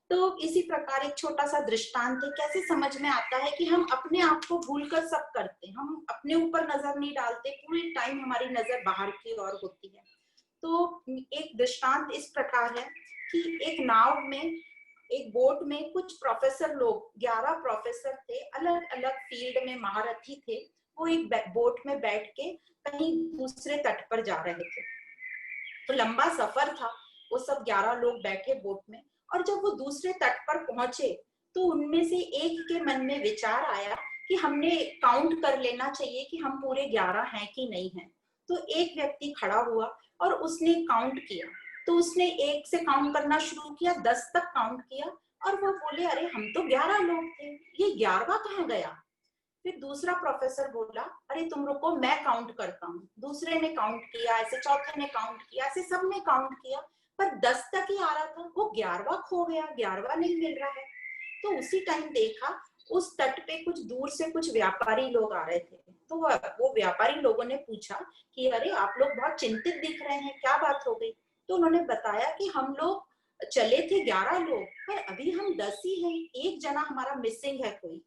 तो इसी प्रकार एक छोटा सा दृष्टांत है, कैसे समझ में आता है कि हम अपने आप को भूलकर सब करते हैं, हम अपने ऊपर नजर नहीं डालते, पूरे टाइम हमारी नजर बाहर की ओर होती है। तो एक दृष्टांत इस प्रकार है कि एक नाव में, एक बोट में कुछ प्रोफेसर लोग, 11 प्रोफेसर थे, अलग अलग फील्ड में महारथी थे। वो एक बोट में बैठ के कहीं दूसरे तट पर जा रहे थे। तो लंबा सफर था, वो सब 11 लोग बैठे बोट में, और जब वो दूसरे तट पर पहुंचे तो उनमें से एक के मन में विचार आया कि हमने काउंट कर लेना चाहिए कि हम पूरे 11 हैं कि नहीं हैं। तो एक व्यक्ति खड़ा हुआ और उसने काउंट किया। तो उसने 1 से काउंट करना शुरू किया, 10 तक काउंट किया, और वो बोले अरे हम तो 11 लोग थे, ये 11वां कहाँ गया। फिर दूसरा प्रोफेसर बोला अरे तुम रुको, मैं काउंट करता हूँ। दूसरे ने काउंट किया, ऐसे चौथे ने काउंट किया, ऐसे सबने काउंट किया, पर 10 तक ही आ रहा था, वो 11वां खो गया, 11वां नहीं मिल रहा है। तो उसी टाइम देखा उस तट पे कुछ दूर से कुछ व्यापारी लोग आ रहे थे। तो वो व्यापारी लोगों ने पूछा कि अरे आप लोग बहुत चिंतित दिख रहे हैं, क्या बात हो गई। तो उन्होंने बताया कि हम लोग चले थे 11 लोग, पर अभी हम 10 ही हैं, एक जना हमारा मिसिंग है कोई।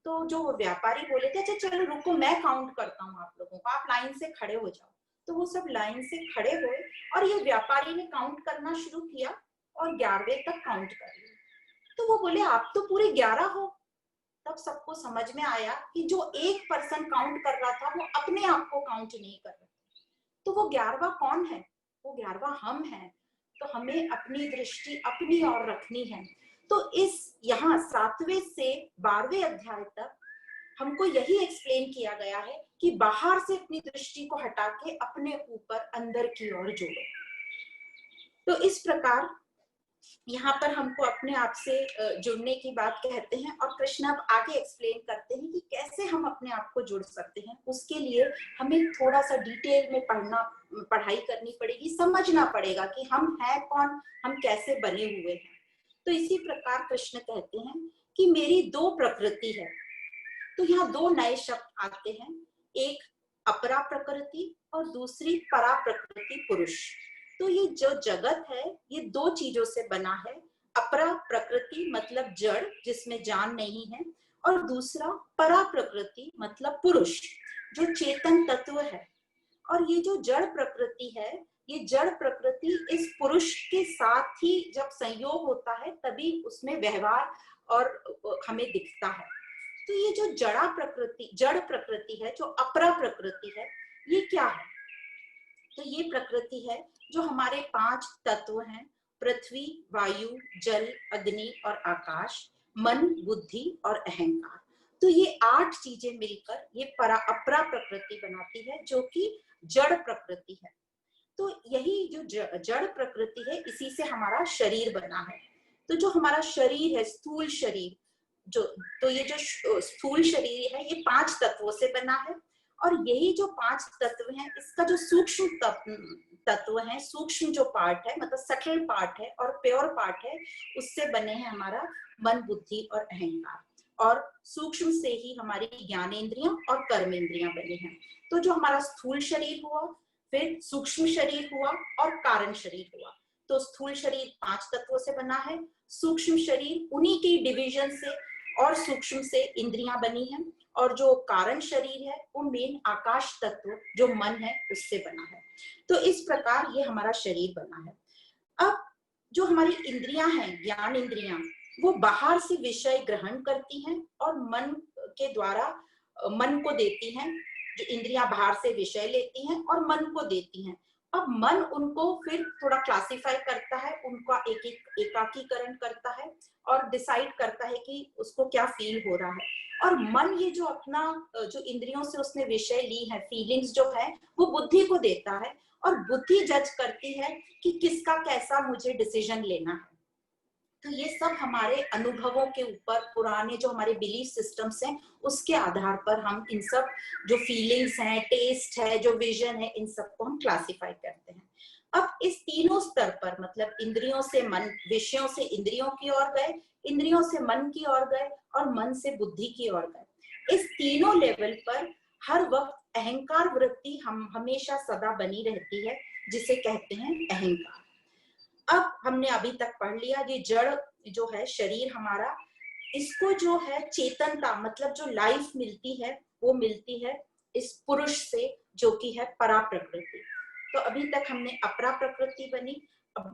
तो जो व्यापारी बोले थे अच्छा चलो रुको, मैं काउंट करता हूँ आप लोगों को, आप लाइन से खड़े हो जाओ। तो वो सब लाइन से खड़े हुए और ये व्यापारी ने काउंट करना शुरू किया और 11वें तक काउंट कर लिया। तो वो बोले आप तो पूरे 11 हो। तब सबको समझ में आया कि जो एक पर्सन काउंट कर रहा था वो अपने आप को काउंट नहीं कर रहा। तो वो 11वां कौन है, वो 11वां हम हैं। तो हमें अपनी दृष्टि अपनी ओर रखनी है। तो इस यहाँ 7वें से 12वें अध्याय तक हमको यही एक्सप्लेन किया गया है कि बाहर से अपनी दृष्टि को हटा के अपने ऊपर अंदर की ओर जोड़ो। तो इस प्रकार यहाँ पर हमको अपने आप से जुड़ने की बात कहते हैं, और कृष्ण अब आगे एक्सप्लेन करते हैं कि कैसे हम अपने आप को जुड़ सकते हैं। उसके लिए हमें थोड़ा सा डिटेल में पढ़ाई करनी पड़ेगी, समझना पड़ेगा कि हम हैं कौन, हम कैसे बने हुए हैं। तो इसी प्रकार कृष्ण कहते हैं कि मेरी 2 प्रकृति है। तो यहाँ 2 नए शब्द आते हैं, एक अपरा प्रकृति और दूसरी परा प्रकृति पुरुष। तो ये जो जगत है ये 2 चीजों से बना है। अपरा प्रकृति मतलब जड़ जिसमें जान नहीं है, और दूसरा परा प्रकृति मतलब पुरुष जो चेतन तत्व है। और ये जो जड़ प्रकृति है, ये जड़ प्रकृति इस पुरुष के साथ ही जब संयोग होता है तभी उसमें व्यवहार और हमें दिखता है। तो ये जो जड़ प्रकृति है, जो अपरा प्रकृति है, ये क्या है। तो ये प्रकृति है जो हमारे 5 तत्व हैं, पृथ्वी, वायु, जल, अग्नि और आकाश, मन, बुद्धि और अहंकार। तो ये 8 चीजें मिलकर ये अपरा प्रकृति बनाती है जो कि जड़ प्रकृति है। तो यही जो जड़ प्रकृति है, इसी से हमारा शरीर बना है। तो जो हमारा शरीर है, स्थूल शरीर, जो तो ये जो स्थूल शरीर है ये 5 तत्वों से बना है। और यही जो 5 तत्व हैं, इसका जो सूक्ष्म तत्व है, सूक्ष्म जो पार्ट है, मतलब सटल पार्ट है और प्योर पार्ट है, उससे बने हैं हमारा मन, बुद्धि और अहंकार। और सूक्ष्म से ही हमारी ज्ञानेंद्रियां और कर्मेंद्रियां बनी हैं। तो जो हमारा स्थूल शरीर हुआ, फिर सूक्ष्म शरीर हुआ और कारण शरीर हुआ। तो स्थूल शरीर 5 तत्वों से बना है, सूक्ष्म शरीर उन्हीं की डिवीजन से और सूक्ष्म से इंद्रियां बनी हैं, और जो कारण शरीर है वो मेन आकाश तत्व जो मन है उससे बना है। तो इस प्रकार ये हमारा शरीर बना है। अब जो हमारी इंद्रियां हैं, ज्ञान इंद्रियां, वो बाहर से विषय ग्रहण करती हैं और मन के द्वारा मन को देती हैं। जो इंद्रियां बाहर से विषय लेती हैं और मन को देती हैं। अब मन उनको फिर थोड़ा क्लासिफाई करता है, उनका एकाकीकरण करता है और डिसाइड करता है कि उसको क्या फील हो रहा है। और मन ये जो अपना जो इंद्रियों से उसने विषय ली है, फीलिंग्स जो है, वो बुद्धि को देता है, और बुद्धि जज करती है कि किसका कैसा मुझे डिसीजन लेना है। तो ये सब हमारे अनुभवों के ऊपर, पुराने जो हमारे बिलीफ सिस्टम्स हैं, उसके आधार पर हम इन सब जो फीलिंग्स हैं, टेस्ट है, जो विजन है, इन सबको हम क्लासिफाई करते हैं। अब इस तीनों स्तर पर, मतलब इंद्रियों से मन, विषयों से इंद्रियों की ओर गए, इंद्रियों से मन की ओर गए और मन से बुद्धि की ओर गए, इस तीनों लेवल पर हर वक्त अहंकार वृत्ति हम हमेशा सदा बनी रहती है, जिसे कहते हैं अहंकार। अब हमने अभी तक पढ़ लिया ये जड़ जो है शरीर हमारा, इसको जो है चेतनता मतलब जो लाइफ मिलती है वो मिलती है इस पुरुष से जो कि है परा प्रकृति। तो अभी तक हमने अपरा प्रकृति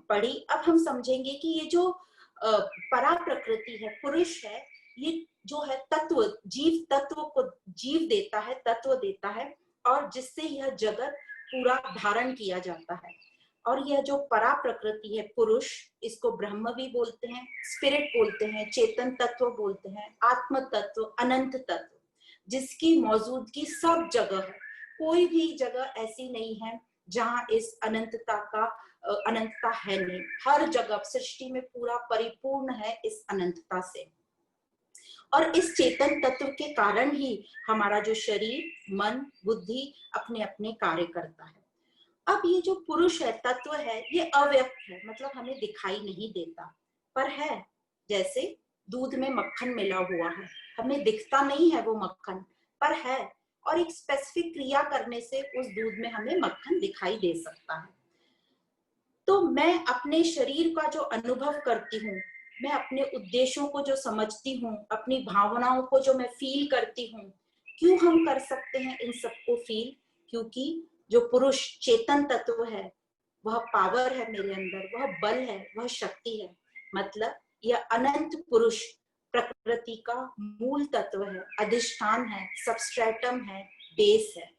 पढ़ी। अब हम समझेंगे कि ये जो परा प्रकृति है, पुरुष है, ये जो है तत्व, जीव तत्व को जीव देता है, तत्व देता है, और जिससे यह जगत पूरा धारण किया जाता है। और यह जो परा प्रकृति है पुरुष, इसको ब्रह्म भी बोलते हैं, स्पिरिट बोलते हैं, चेतन तत्व बोलते हैं, आत्म तत्व, अनंत तत्व, जिसकी मौजूदगी सब जगह है। कोई भी जगह ऐसी नहीं है जहां इस अनंतता है नहीं। हर जगह सृष्टि में पूरा परिपूर्ण है इस अनंतता से। और इस चेतन तत्व के कारण ही हमारा जो शरीर, मन, बुद्धि अपने अपने कार्य करता है। अब ये जो पुरुष है, तत्व है, ये अव्यक्त है, मतलब हमें दिखाई नहीं देता, पर है। जैसे दूध में मक्खन मिला हुआ है, हमें दिखता नहीं है वो मक्खन, पर है, और एक स्पेसिफिक क्रिया करने से उस दूध में हमें मक्खन दिखाई दे सकता है। तो मैं अपने शरीर का जो अनुभव करती हूँ, मैं अपने उद्देश्यों को जो समझती हूँ, अपनी भावनाओं को जो मैं फील करती हूँ, क्यों हम कर सकते हैं इन सबको फील? क्योंकि जो पुरुष चेतन तत्व है, वह पावर है मेरे अंदर, वह बल है, वह शक्ति है। मतलब यह अनंत पुरुष प्रकृति का मूल तत्व है, अधिष्ठान है, सबस्ट्रेटम है, बेस है।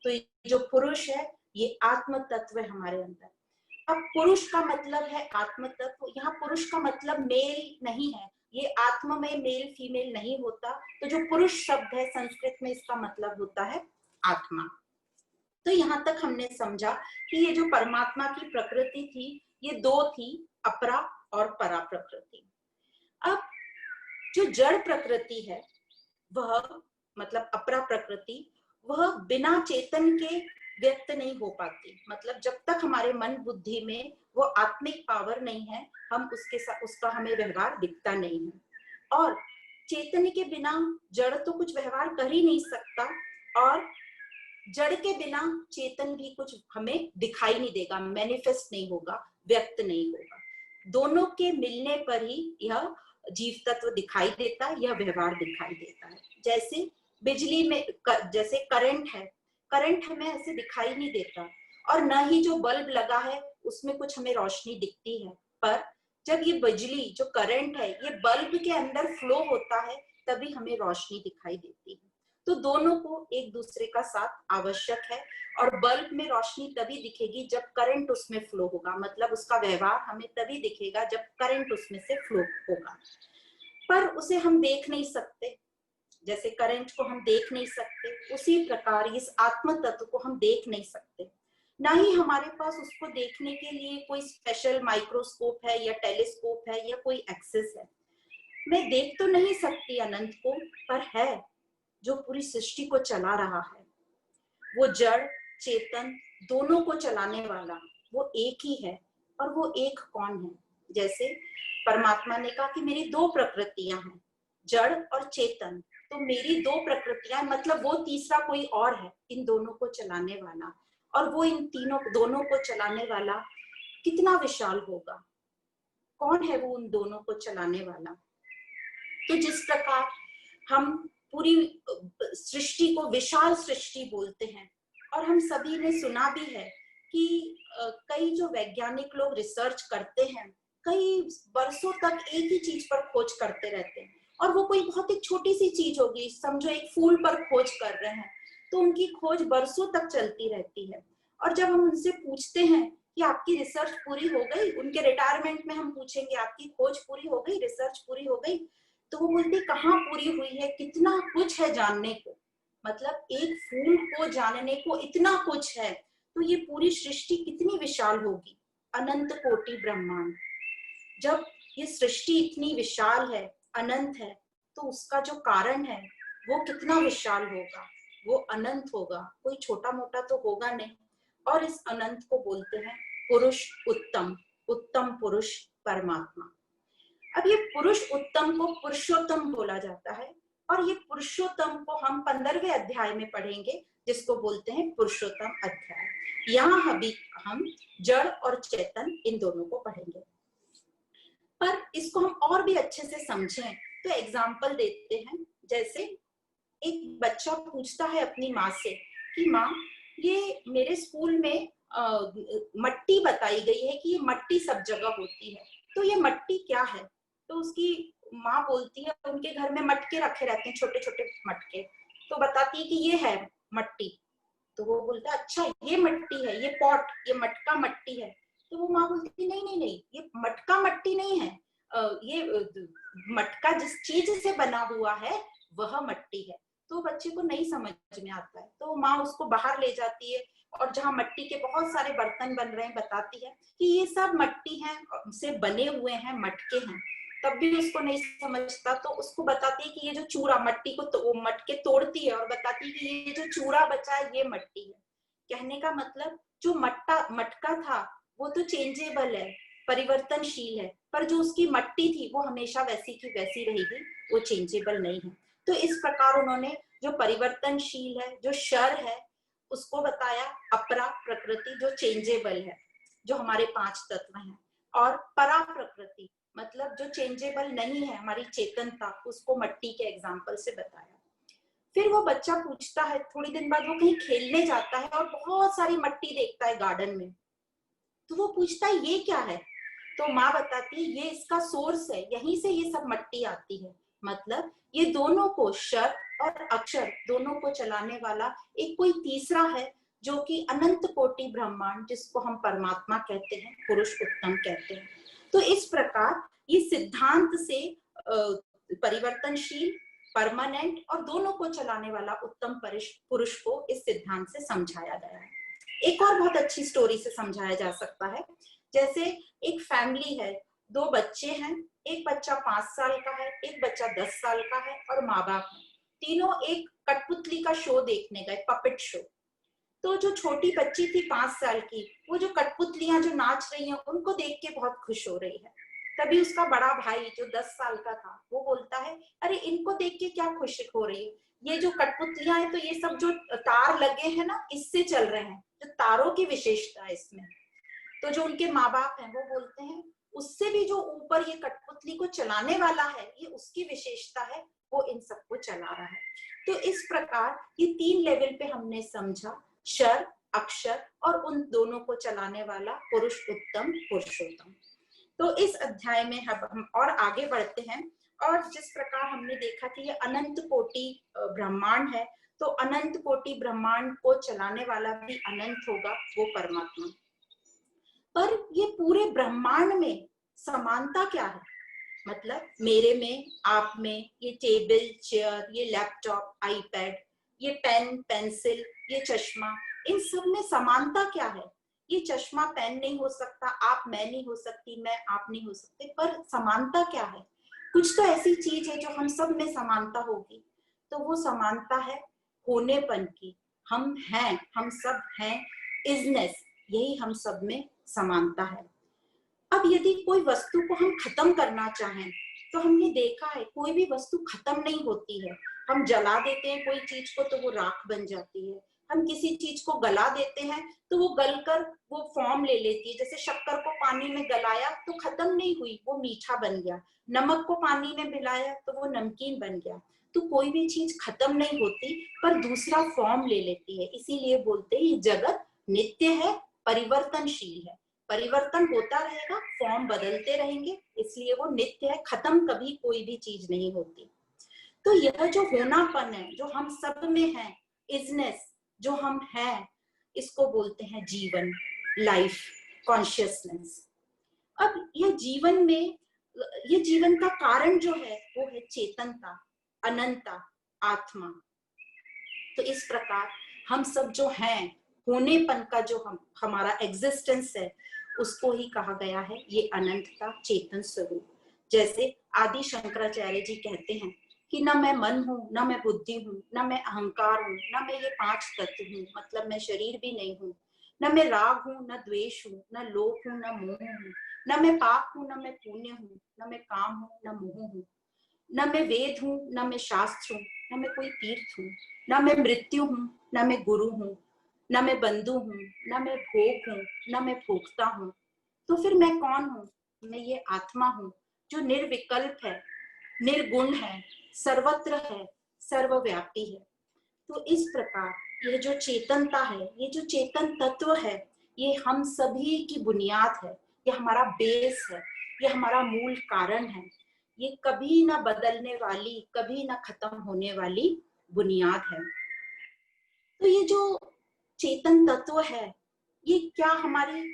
तो ये जो पुरुष है ये आत्म तत्व है हमारे अंदर। अब पुरुष का मतलब है आत्म तत्व। यहाँ पुरुष का मतलब मेल नहीं है, ये आत्मा में मेल फीमेल नहीं होता। तो जो पुरुष शब्द है संस्कृत में, इसका मतलब होता है आत्मा। तो यहाँ तक हमने समझा कि ये जो परमात्मा की प्रकृति थी, ये दो थी, अपरा और परा प्रकृति। अब जो जड़ प्रकृति है वह, मतलब अपरा प्रकृति, वह बिना चेतन के व्यक्त नहीं हो पाती। मतलब जब तक हमारे मन बुद्धि में वो आत्मिक पावर नहीं है, हम उसके साथ उसका हमें व्यवहार दिखता नहीं है। और चेतन के बिना जड़ तो कुछ व्यवहार कर ही नहीं सकता, और जड़ के बिना चेतन भी कुछ हमें दिखाई नहीं देगा, मैनिफेस्ट नहीं होगा, व्यक्त नहीं होगा। दोनों के मिलने पर ही यह जीव तत्व दिखाई देता है, यह व्यवहार दिखाई देता है। जैसे बिजली में जैसे करंट है, करंट हमें ऐसे दिखाई नहीं देता, और न ही जो बल्ब लगा है उसमें कुछ हमें रोशनी दिखती है। पर जब ये बिजली जो करंट है ये बल्ब के अंदर फ्लो होता है, तभी हमें रोशनी दिखाई देती है। तो दोनों को एक दूसरे का साथ आवश्यक है। और बल्ब में रोशनी तभी दिखेगी जब करंट उसमें फ्लो होगा, मतलब उसका व्यवहार हमें तभी दिखेगा जब करंट उसमें से फ्लो होगा। पर उसे हम देख नहीं सकते, जैसे करंट को हम देख नहीं सकते, उसी प्रकार इस आत्म तत्व को हम देख नहीं सकते। ना ही हमारे पास उसको देखने के लिए कोई स्पेशल माइक्रोस्कोप है या टेलीस्कोप है या कोई एक्सेस है। मैं देख तो नहीं सकती अनंत को, पर है जो पूरी सृष्टि को चला रहा है, वो जड़ चेतन दोनों को चलाने वाला वो एक ही है। और वो एक कौन है? जैसे परमात्मा ने कहा कि मेरी दो प्रकृतियां हैं, जड़ और चेतन। तो मेरी दो प्रकृतियां, मतलब वो तीसरा कोई और है इन दोनों को चलाने वाला। और वो इन दोनों को चलाने वाला कितना विशाल होगा? कौन है वो उन दोनों को चलाने वाला? तो जिस प्रकार हम पूरी सृष्टि को विशाल सृष्टि बोलते हैं, और हम सभी ने सुना भी है कि कई जो वैज्ञानिक लोग रिसर्च करते हैं, कई वर्षों तक एक ही चीज पर खोज करते रहते हैं, और वो कोई बहुत ही छोटी सी चीज होगी, समझो एक फूल पर खोज कर रहे हैं, तो उनकी खोज वर्षों तक चलती रहती है। और जब हम उनसे पूछते हैं कि आपकी रिसर्च पूरी हो गई, उनके रिटायरमेंट में हम पूछेंगे आपकी खोज पूरी हो गई, रिसर्च पूरी हो गई, तो वो बोलते कहाँ पूरी हुई है, कितना कुछ है जानने को। मतलब एक फूल को जानने को इतना कुछ है, तो ये पूरी सृष्टि कितनी विशाल होगी, अनंत कोटि ब्रह्मांड। जब ये सृष्टि इतनी विशाल है, अनंत है, तो उसका जो कारण है वो कितना विशाल होगा, वो अनंत होगा, कोई छोटा मोटा तो होगा नहीं। और इस अनंत को बोलते हैं पुरुष उत्तम, उत्तम पुरुष परमात्मा। अब ये पुरुष उत्तम को पुरुषोत्तम बोला जाता है, और ये पुरुषोत्तम को हम 15वें अध्याय में पढ़ेंगे, जिसको बोलते हैं पुरुषोत्तम अध्याय। यहाँ हम जड़ और चेतन इन दोनों को पढ़ेंगे। पर इसको हम और भी अच्छे से समझें तो एग्जाम्पल देते हैं। जैसे एक बच्चा पूछता है अपनी माँ से कि माँ, ये मेरे स्कूल में मट्टी बताई गई है कि ये मट्टी सब जगह होती है, तो ये मट्टी क्या है? तो उसकी माँ बोलती है उनके घर में मटके रखे रहते हैं, छोटे छोटे मटके, तो बताती है कि ये है मट्टी। तो वो बोलता है अच्छा ये मट्टी है, ये पॉट, ये मटका मट्टी है। तो वो माँ बोलती है नहीं नहीं नहीं, ये मटका मट्टी नहीं है, ये मटका जिस चीज से बना हुआ है वह मट्टी है। तो बच्चे को नहीं समझ में आता है, तो माँ उसको बाहर ले जाती है और जहाँ मट्टी के बहुत सारे बर्तन बन रहे हैं बताती है कि ये सब मट्टी है से बने हुए हैं, मटके हैं। तब भी उसको नहीं समझता, तो उसको बताती है कि ये जो चूरा, मट्टी को वो मटके तोड़ती है और बताती है कि ये जो चूरा बचा है ये मट्टी है। कहने का मतलब जो मटका था वो तो चेंजेबल है, परिवर्तनशील है, पर जो उसकी मट्टी थी वो हमेशा वैसी की वैसी रहेगी, वो चेंजेबल नहीं है। तो इस प्रकार उन्होंने जो परिवर्तनशील है, जो शर है, उसको बताया, अपरा प्रकृति जो चेंजेबल है, जो हमारे 5 तत्व हैं, और परा प्रकृति मतलब जो चेंजेबल नहीं है, हमारी चेतनता, उसको मट्टी के एग्जाम्पल से बताया। फिर वो बच्चा पूछता है, थोड़ी दिन बाद वो कहीं खेलने जाता है और बहुत सारी मट्टी देखता है गार्डन में। तो वो पूछता है ये क्या है? तो माँ बताती है ये इसका सोर्स है, यहीं से ये सब मट्टी आती है। मतलब ये दोनों को, शर और अक्षर दोनों को चलाने वाला एक कोई तीसरा है, जो कि अनंत कोटि ब्रह्मांड, जिसको हम परमात्मा कहते हैं, पुरुष उत्तम कहते हैं। तो इस प्रकार ये सिद्धांत से परिवर्तनशील, परमानेंट और दोनों को चलाने वाला उत्तम पुरुष को इस सिद्धांत से समझाया गया है। एक और बहुत अच्छी स्टोरी से समझाया जा सकता है। जैसे एक फैमिली है, 2 बच्चे हैं, एक बच्चा 5 साल का है, एक बच्चा 10 साल का है और माँ बाप है। तीनों एक कठपुतली का शो देखने गए, पपेट शो। तो जो छोटी बच्ची थी 5 साल की, वो जो कठपुतलियां जो नाच रही हैं उनको देख के बहुत खुश हो रही है। तभी उसका बड़ा भाई जो 10 साल का था वो बोलता है, अरे इनको देख के क्या खुश हो रही है, ये जो कठपुतलियां हैं तो ये सब जो तार लगे हैं ना इससे चल रहे हैं, जो तारों की विशेषता है इसमें। तो जो उनके माँ बाप हैं वो बोलते हैं उससे भी जो ऊपर ये कठपुतली को चलाने वाला है, ये उसकी विशेषता है, वो इन सबको चला रहा है। तो इस प्रकार ये 3 लेवल पे हमने समझा, शर, अक्षर और उन दोनों को चलाने वाला पुरुष उत्तम, पुरुषोत्तम। तो इस अध्याय में हम और आगे बढ़ते हैं, और जिस प्रकार हमने देखा कि ये अनंत कोटि ब्रह्मांड है, तो अनंत कोटि ब्रह्मांड को चलाने वाला भी अनंत होगा, वो परमात्मा। पर ये पूरे ब्रह्मांड में समानता क्या है? मतलब मेरे में, आप में, ये टेबल, चेयर, ये लैपटॉप, आईपैड, ये पेन, पेंसिल, ये चश्मा, इन सब में समानता क्या है? ये चश्मा पेन नहीं हो सकता, आप मैं नहीं हो सकती, मैं आप नहीं हो सकते, पर समानता क्या है? कुछ तो ऐसी चीज है जो हम सब में समानता होगी। तो वो समानता है होनेपन की। हम हैं, हम सब हैं, इजनेस, यही हम सब में समानता है। अब यदि कोई वस्तु को हम खत्म करना चाहें, तो हमने देखा है कोई भी वस्तु खत्म नहीं होती है। हम जला देते हैं कोई चीज को तो वो राख बन जाती है, हम किसी चीज को गला देते हैं तो वो गलकर वो फॉर्म ले लेती है। जैसे शक्कर को पानी में गलाया तो खत्म नहीं हुई, वो मीठा बन गया। नमक को पानी में मिलाया तो वो नमकीन बन गया। तो कोई भी चीज खत्म नहीं होती, पर दूसरा फॉर्म ले लेती है। इसीलिए बोलते हैं ये जगत नित्य है, परिवर्तनशील है, परिवर्तन होता रहेगा, फॉर्म बदलते रहेंगे, इसलिए वो नित्य है, खत्म कभी कोई भी चीज नहीं होती। तो यह जो होनापन है, जो हम सब में है, इजनेस, जो हम हैं, इसको बोलते हैं जीवन, लाइफ, कॉन्शियसनेस। अब ये जीवन में, ये जीवन का कारण जो है वो है चेतनता, अनंता, आत्मा। तो इस प्रकार हम सब जो हैं, होनेपन का जो हमारा एग्जिस्टेंस है, उसको ही कहा गया है ये अनंतता, चेतन स्वरूप। जैसे आदि शंकराचार्य जी कहते हैं कि ना मैं मन हूँ, ना मैं बुद्धि हूँ, ना मैं अहंकार हूँ, ना मैं ये 5 तत्व हूँ, मतलब मैं शरीर भी नहीं हूँ, ना मैं राग हूँ, ना द्वेष हूँ, ना लोभ हूँ, ना मोह हूँ, ना मैं पाप हूँ, ना मैं पुण्य हूँ, ना मैं काम हूँ, ना मोह हूँ, न मैं वेद हूँ, न मैं शास्त्र हूँ, न मैं कोई तीर्थ हूँ, न मैं मृत्यु हूँ, न मैं गुरु हूँ, ना मैं बंधु हूँ, ना मैं भोग हूँ, ना मैं भोगता हूँ, तो फिर मैं कौन हूँ? मैं ये आत्मा हूँ जो निर्विकल्प है, निर्गुण है, सर्वत्र है, सर्वव्यापी है। तो इस प्रकार यह जो चेतनता है, ये जो चेतन तत्व है, ये हम सभी की बुनियाद है, ये हमारा बेस है, ये हमारा मूल कारण है। ये कभी ना बदलने वाली, कभी ना खत्म होने वाली बुनियाद है। तो ये जो चेतन तत्व है, ये क्या हमारी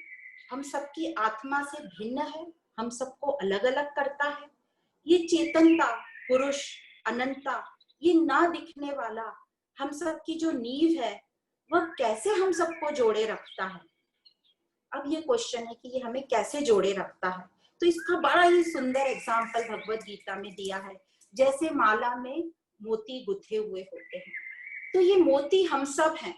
हम सबकी आत्मा से भिन्न है? हम सबको अलग अलग करता है? ये चेतनता, पुरुष, अनंता, ये ना दिखने वाला हम सबकी जो नींव है, वह कैसे हम सबको जोड़े रखता है? अब ये क्वेश्चन है कि ये हमें कैसे जोड़े रखता है। तो इसका बड़ा ही सुंदर एग्जाम्पल भगवत गीता में दिया है। जैसे माला में मोती गुथे हुए होते हैं, तो ये मोती हम सब हैं,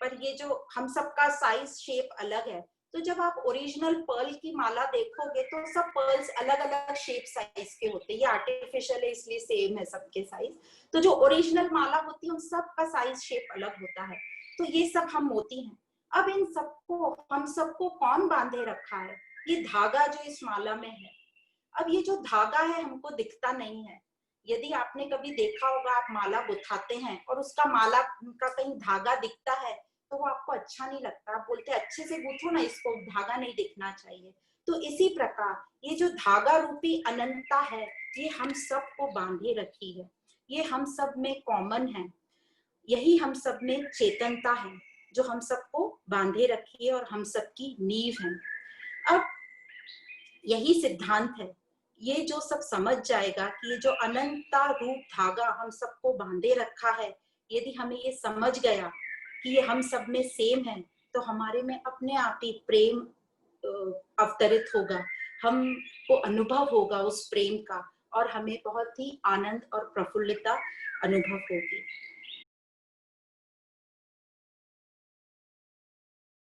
पर ये जो हम सबका साइज शेप अलग है। तो जब आप ओरिजिनल पर्ल की माला देखोगे तो सब पर्ल्स अलग अलग शेप साइज के होते हैं। ये आर्टिफिशियल है इसलिए सेम है सबके साइज। तो जो ओरिजिनल माला होती है उन सबका साइज शेप अलग होता है। तो ये सब हम मोती हैं। अब इन सबको, हम सबको कौन बांधे रखा है? ये धागा जो इस माला में है। अब ये जो धागा है हमको दिखता नहीं है। यदि आपने कभी देखा होगा, आप माला गुथाते हैं और उसका माला का कहीं धागा दिखता है तो वो आपको अच्छा नहीं लगता, आप बोलते हैं अच्छे से गूथो ना, इसको धागा नहीं दिखना चाहिए। तो इसी प्रकार ये जो धागा रूपी अनंतता है, ये हम सबको बांधे रखी है। ये हम सब में कॉमन है। यही हम सब में चेतनता है जो हम सबको बांधे रखी है और हम सबकी नींव है। अब यही सिद्धांत है। ये जो सब समझ जाएगा कि ये जो अनंता रूप धागा हम सबको बांधे रखा है, यदि हमें ये समझ गया कि ये हम सब में सेम है, तो हमारे में अपने आप ही प्रेम अवतरित होगा। हमको अनुभव होगा उस प्रेम का और हमें बहुत ही आनंद और प्रफुल्लता अनुभव होगी।